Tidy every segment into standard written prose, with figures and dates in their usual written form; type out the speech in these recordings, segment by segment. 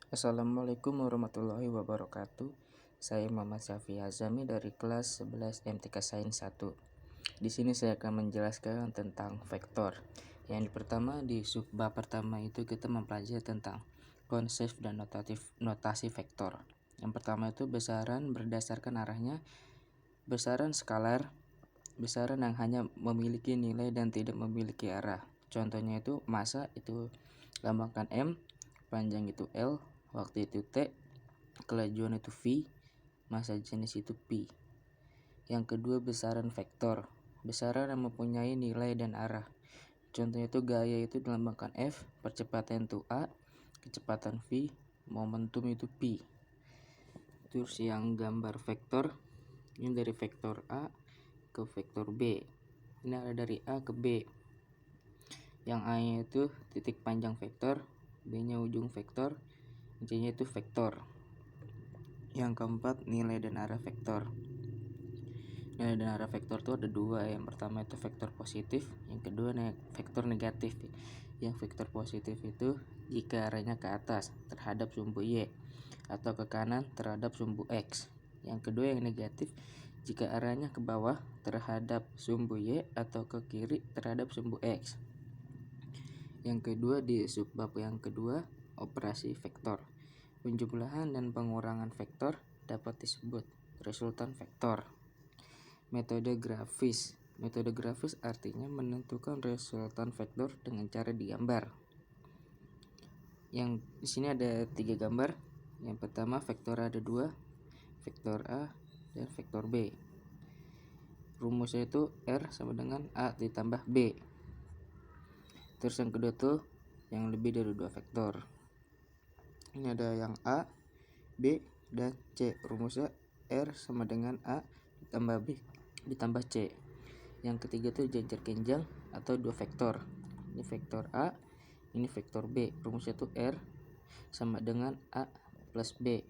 Assalamualaikum warahmatullahi wabarakatuh. Saya Muhammad Syafi Azami dari kelas 11 MTK Sains 1. Di sini saya akan menjelaskan tentang vektor. Yang pertama, di subbab pertama itu kita mempelajari tentang konsep dan notasi vektor. Yang pertama itu besaran berdasarkan arahnya, besaran skalar, besaran yang hanya memiliki nilai dan tidak memiliki arah. Contohnya itu massa itu lambangkan M, panjang itu L, waktu itu T, kelajuan itu V, massa jenis itu P. Yang kedua, besaran vektor, besaran yang mempunyai nilai dan arah. Contohnya itu gaya itu dilambangkan F, percepatan itu A, kecepatan V, momentum itu P. Terus yang gambar vektor, ini dari vektor A ke vektor B. Ini ada dari A ke B. Yang A nya itu titik panjang vektor, B nya ujung vektor, C nya itu vektor. Yang keempat, nilai dan arah vektor. Nilai dan arah vektor itu ada dua. Yang pertama itu vektor positif, yang kedua vektor negatif. Yang vektor positif itu jika arahnya ke atas terhadap sumbu Y, atau ke kanan terhadap sumbu X. Yang kedua yang negatif jika arahnya ke bawah terhadap sumbu Y, atau ke kiri terhadap sumbu X. Yang kedua, di subbab yang kedua, operasi vektor. Penjumlahan dan pengurangan vektor dapat disebut resultan vektor. Metode grafis. Metode grafis artinya menentukan resultan vektor dengan cara digambar. Yang di sini ada 3 gambar. Yang pertama, vektor ada 2, vektor A dan vektor B. Rumusnya itu R sama dengan A ditambah B. Terus yang kedua tuh yang lebih dari 2 vektor. Ini ada yang A, B, dan C. Rumusnya R sama dengan A ditambah B ditambah C. Yang ketiga tuh jajar kenjang atau 2 vektor. Ini vektor A, ini vektor B. Rumusnya tuh R sama dengan A plus B.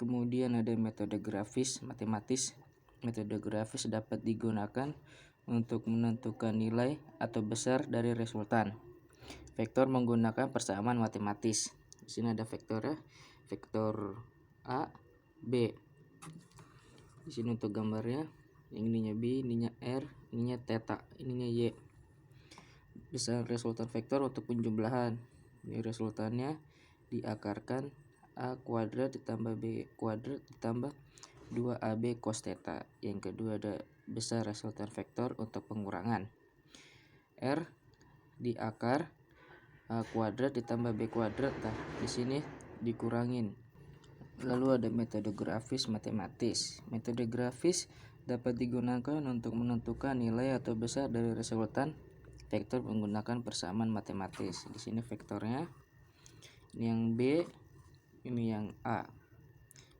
Kemudian ada metode grafis matematis. Metode grafis dapat digunakan untuk menentukan nilai atau besar dari resultan vektor menggunakan persamaan matematis. Di sini ada vektornya, vektor A, B. Di sini untuk gambarnya, yang ininya B, ininya R, ininya theta, ininya Y. Besar resultan vektor untuk penjumlahan. Ini resultannya diakarkan A kuadrat ditambah B kuadrat ditambah 2AB cos theta. Yang kedua ada besar resultan vektor untuk pengurangan. R diakar A kuadrat ditambah B kuadrat. Nah, di sini dikurangin. Lalu ada metode grafis matematis. Metode grafis dapat digunakan untuk menentukan nilai atau besar dari resultan vektor menggunakan persamaan matematis. Di sini vektornya, ini yang B, ini yang A.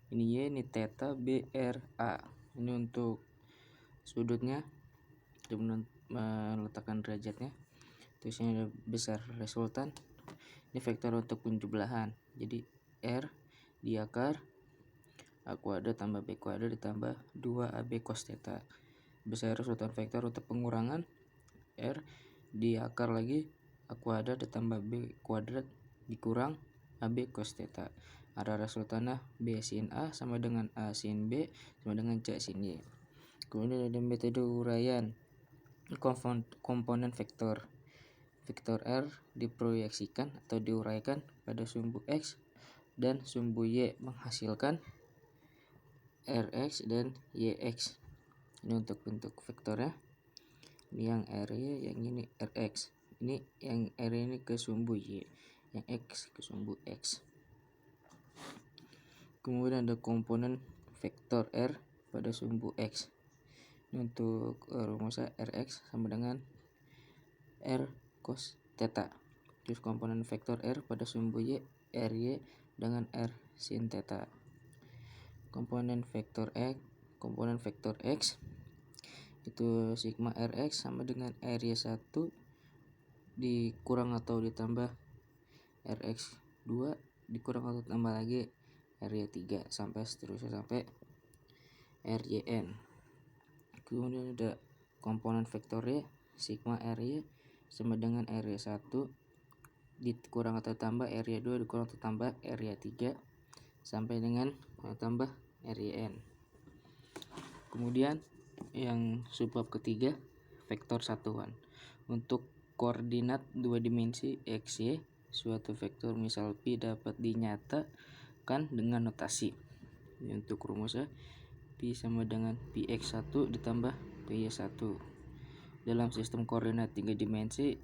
Ini Y, ini theta, B, R, A. Ini untuk sudutnya, meletakkan derajatnya. Terus ini ada besar resultan. Ini vektor untuk penjumlahan. Jadi R diakar A kuadrat tambah B kuadrat ditambah 2AB cos theta. Besar resultan vektor untuk pengurangan, R diakar lagi A kuadrat ditambah B kuadrat dikurang AB cos theta. Ada resultannya B sin A sama dengan A sin B sama dengan C sin Y. Kemudian ada metode uraian komponen vektor. Vektor R diproyeksikan atau diuraikan pada sumbu X dan sumbu Y menghasilkan Rx dan Yx. Ini untuk bentuk vektornya. Ini yang Ry, yang ini Rx. Ini yang R ini ke sumbu Y, yang X ke sumbu X. Kemudian ada komponen vektor R pada sumbu X. Ini untuk rumusnya Rx sama dengan R cos theta. Terus komponen vektor R pada sumbu Y, Ry dengan R sin theta. Komponen vektor X itu sigma Rx sama dengan Ry1 dikurang atau ditambah Rx2 dikurang atau ditambah lagi Ry3 sampai seterusnya sampai Ryn. Kemudian ada komponen vektor Y, sigma Ry sama dengan Ry1 dikurang atau tambah area 2 dikurang atau tambah area 3 sampai dengan tambah area n. Kemudian yang subbab ketiga, vektor satuan. Untuk koordinat 2 dimensi x, y, suatu vektor misal pi dapat dinyatakan dengan notasi. Untuk rumusnya pi sama dengan px1 ditambah py1. Dalam sistem koordinat 3 dimensi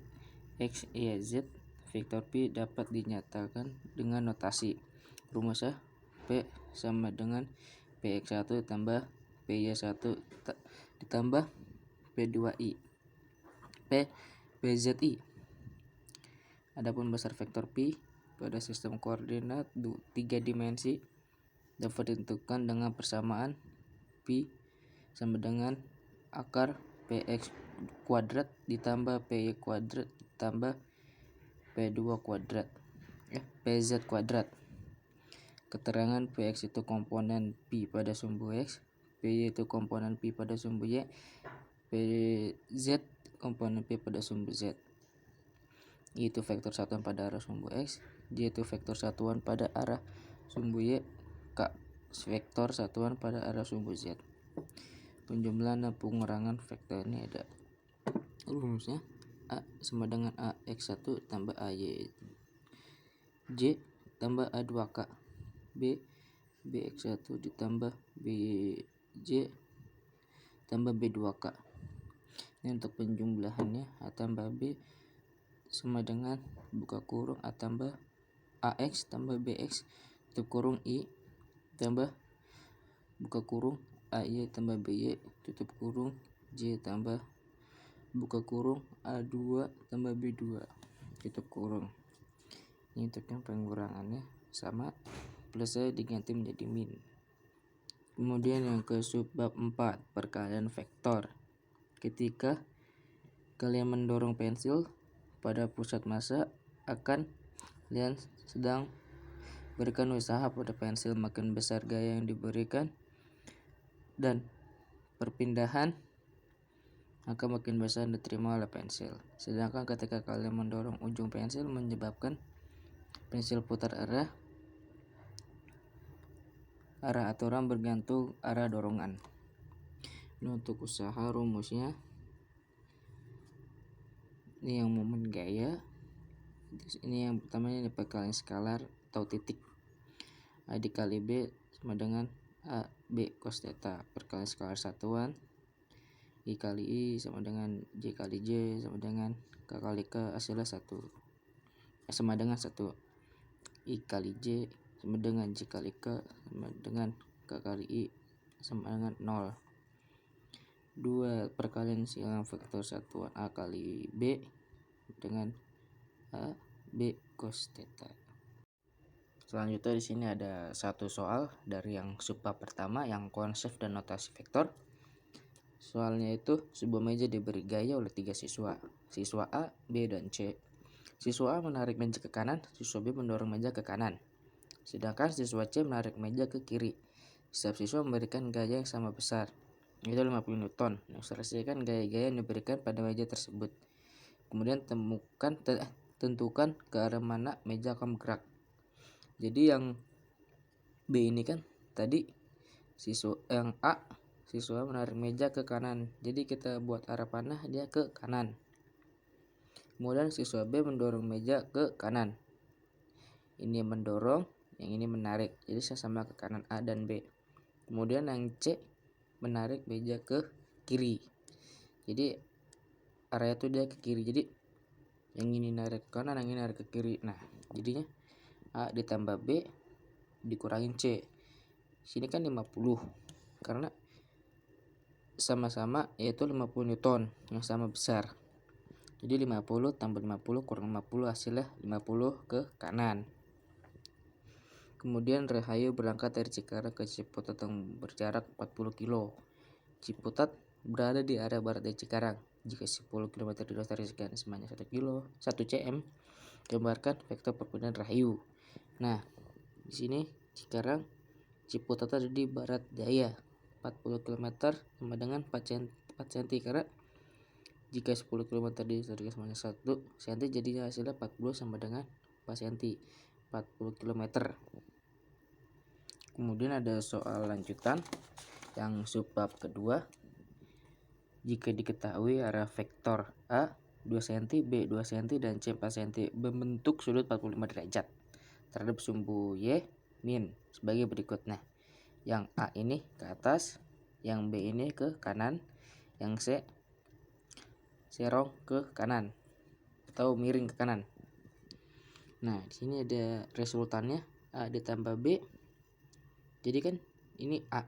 x, y, z, vektor pi dapat dinyatakan dengan notasi. Rumusnya p sama dengan px1 ditambah py1 ditambah p2i pzi. Adapun besar vektor pi pada sistem koordinat 3 dimensi dapat ditentukan dengan persamaan pi sama dengan akar px kuadrat ditambah py kuadrat ditambah p2 kuadrat pz kuadrat. Keterangan px itu komponen pi pada sumbu x, py itu komponen pi pada sumbu y, pz komponen pi pada sumbu z. I itu vektor satuan pada arah sumbu x, j itu vektor satuan pada arah sumbu y, k vektor satuan pada arah sumbu z. Penjumlahan dan pengurangan vektor ini ada rumusnya a sama dengan ax1 tambah ay, j tambah a2k, b bx1 ditambah bj tambah b2k. Ini untuk penjumlahannya a tambah b sama dengan buka kurung a tambah ax tambah bx tutup kurung i tambah buka kurung ay tambah by tutup kurung j tambah buka kurung a2 tambah b2 tutup kurung. Ini untuk yang pengurangannya sama plusnya diganti menjadi min. Kemudian yang ke subbab 4, perkalian vektor. Ketika kalian mendorong pensil pada pusat massa, akan kalian sedang berikan usaha pada pensil, makin besar gaya yang diberikan dan perpindahan maka makin besar diterima oleh pensil. Sedangkan ketika kalian mendorong ujung pensil menyebabkan pensil putar arah aturan bergantung arah dorongan. Ini untuk usaha rumusnya. Ini yang momen gaya. Ini yang pertama, ini perkalian skalar atau titik. A dikali B sama dengan A B cos theta. Perkalian skalar satuan. I kali I sama dengan J kali J sama dengan K kali K hasilnya 1. Sama dengan 1. I kali J sama dengan J kali K sama dengan K kali I sama dengan 0. 2 perkalian silang vektor satuan A kali B dengan A B cos theta. Selanjutnya di sini ada satu soal dari yang subbab pertama yang konsep dan notasi vektor. Soalnya itu sebuah meja diberi gaya oleh 3 siswa. Siswa A, B, dan C. Siswa A menarik meja ke kanan, siswa B mendorong meja ke kanan. Sedangkan siswa C menarik meja ke kiri. Setiap siswa memberikan gaya yang sama besar, yaitu 50 Newton. Selesaikan gaya-gaya yang diberikan pada meja tersebut. Kemudian tentukan ke arah mana meja akan bergerak. Jadi yang B ini kan tadi siswa yang A, siswa menarik meja ke kanan. Jadi kita buat arah panah dia ke kanan. Kemudian siswa B mendorong meja ke kanan. Ini mendorong, yang ini menarik. Jadi sama ke kanan A dan B. Kemudian yang C menarik meja ke kiri. Jadi arahnya itu dia ke kiri. Jadi yang ini narik ke kanan, yang ini narik ke kiri. Nah, jadinya A ditambah B dikurangin C. Sini kan 50. Karena sama-sama yaitu 50 Newton yang sama besar. Jadi 50 tambah 50 kurang 50 hasilnya 50 ke kanan. Kemudian Rahayu berangkat dari Cikarang ke Ciputat yang berjarak 40 kilo. Ciputat berada di area barat dari Cikarang. Jika 10 km dari sekian semuanya 1 cm, gambarkan vektor perpindahan Rahayu. Nah, di sini Cikarang Ciputat ada di barat daya 40 km sama dengan 4 cm karena Jika 10 km dihisturikan sebanyak 1 cm, jadinya hasilnya 40 sama dengan 4 cm, 40 km. Kemudian ada soal lanjutan yang subbab kedua. Jika diketahui arah vektor A 2 cm, B 2 cm, dan C 4 cm membentuk sudut 45 derajat terhadap sumbu Y min sebagai berikut. Nah, yang A ini ke atas, yang B ini ke kanan, yang C serong ke kanan atau miring ke kanan. Nah, di sini ada resultannya A ditambah B. Jadi kan ini A.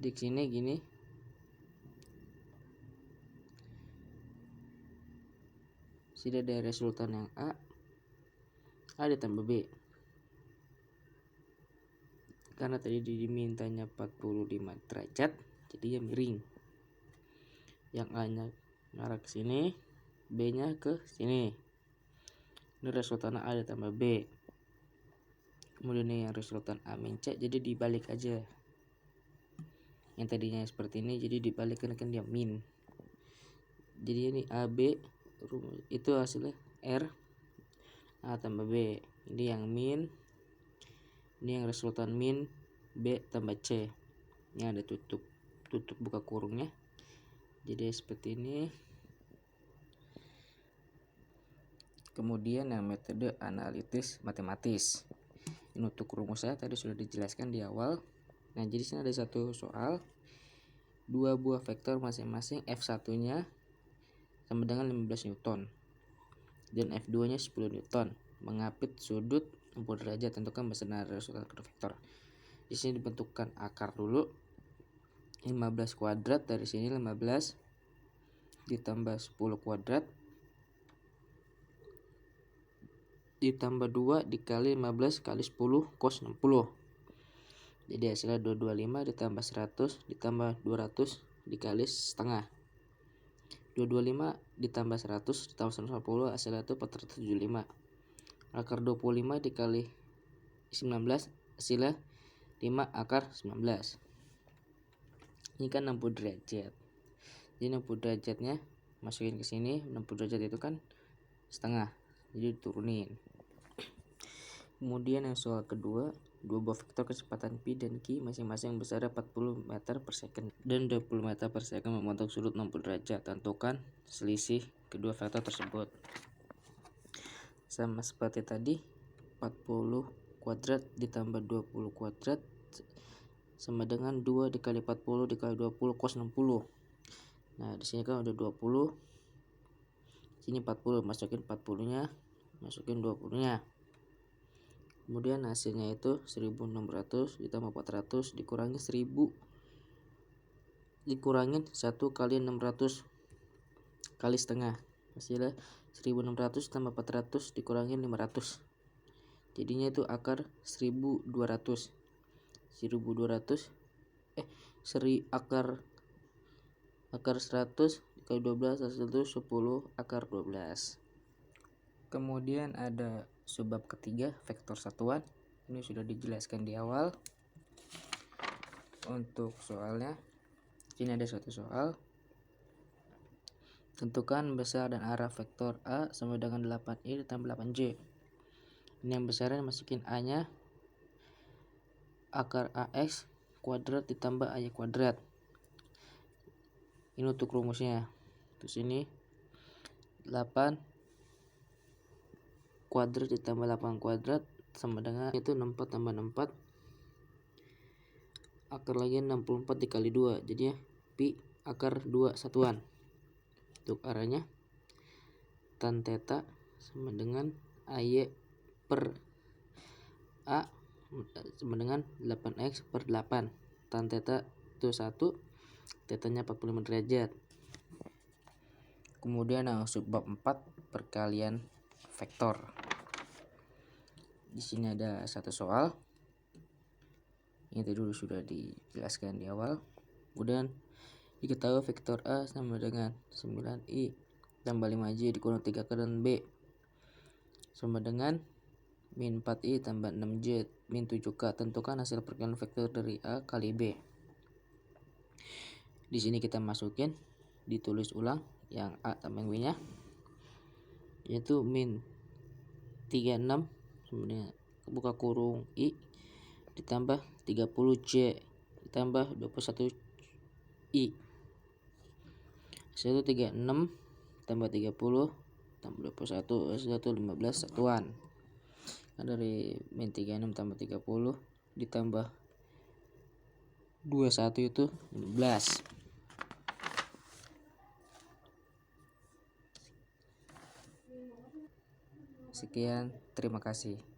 Di sini gini. Sudah ada resultan yang A ditambah B. Karena tadi dimintanya 45 derajat, jadi ya miring. Yang A-nya ngarah ke sini, B-nya ke sini. Ini resultan A ditambah B. Kemudian ini yang resultan A min C, jadi dibalik aja. Yang tadinya seperti ini, jadi dibalikkan kan dia min. Jadi ini AB itu hasilnya R A tambah B. Ini yang min, ini yang resultan min B tambah C. Ini ada tutup buka kurungnya. Jadi seperti ini. Kemudian yang metode analitis matematis. Ini untuk rumusnya tadi sudah dijelaskan di awal. Nah, jadi sini ada satu soal. 2 buah vektor masing-masing F1-nya sama dengan 15 Newton dan F2-nya 10 Newton mengapit sudut 60 derajat. Tentukan besaran resultan kedua vektor. Di sini dibentukkan akar dulu. 15 kuadrat dari sini 15 ditambah 10 kuadrat ditambah 2 dikali 15 kali 10 cos 60. Jadi hasilnya 225 ditambah 100 ditambah 200 dikali setengah. 225 ditambah 100 ditambah 150 hasilnya itu 475. Akar 25 dikali 19 hasilnya 5 akar 19. Ini kan 60 derajat. Jadi 60 derajatnya masukin ke sini. 60 derajat itu kan setengah, jadi turunin. Kemudian yang soal kedua, 2 buah vektor kecepatan pi dan q masing-masing besarnya 40 meter per second dan 20 meter per second membentuk sudut 60 derajat. Tentukan selisih kedua vektor tersebut. Sama seperti tadi, 40 kuadrat ditambah 20 kuadrat sama dengan 2 dikali 40 dikali 20 cos 60. Nah, di sini kan udah 20. Sini 40, masukin 40-nya, masukin 20-nya. Kemudian hasilnya itu 1600 ditambah 400 dikurangi 1000 dikurangin 1 kali 600 kali setengah. Hasilnya 1600 tambah 400 dikurangin 500. Jadinya itu akar 1200. 1200 akar 100 dikali 12 hasil itu 10 akar 12. Kemudian ada subbab ketiga, vektor satuan. Ini sudah dijelaskan di awal. Untuk soalnya, sini ada suatu soal. Tentukan besar dan arah vektor A sama dengan 8i ditambah 8j. Ini yang besarnya masukin A-nya akar AX kuadrat ditambah AY kuadrat. Ini untuk rumusnya. Terus ini 8 kuadrat ditambah 8 kuadrat sama dengan itu 64 tambah 64 akar lagi 64 dikali 2, jadinya pi akar 2 satuan. Untuk arahnya tan theta sama dengan AY per A sama dengan 8x per 8. Tan theta itu 1, tetanya 45 derajat. Kemudian yang subbab 4, perkalian vektor. Di sini ada satu soal. Ini tadi dulu sudah dijelaskan di awal. Kemudian diketahui vektor A sama dengan 9i tambah 5j dikurang 3k dan B sama dengan min 4i tambah 6j min 7k. Tentukan hasil perkalian vektor dari A kali B. Di sini kita masukin, ditulis ulang yang A tambah yang B nya, yaitu min 36 sama dengan buka kurung I ditambah 30C ditambah 21I. Hasil itu 36 tambah 30 tambah 21, hasil itu 15 satuan. Nah, dari min 36 tambah 30 ditambah 21 itu 15. Sekian, terima kasih.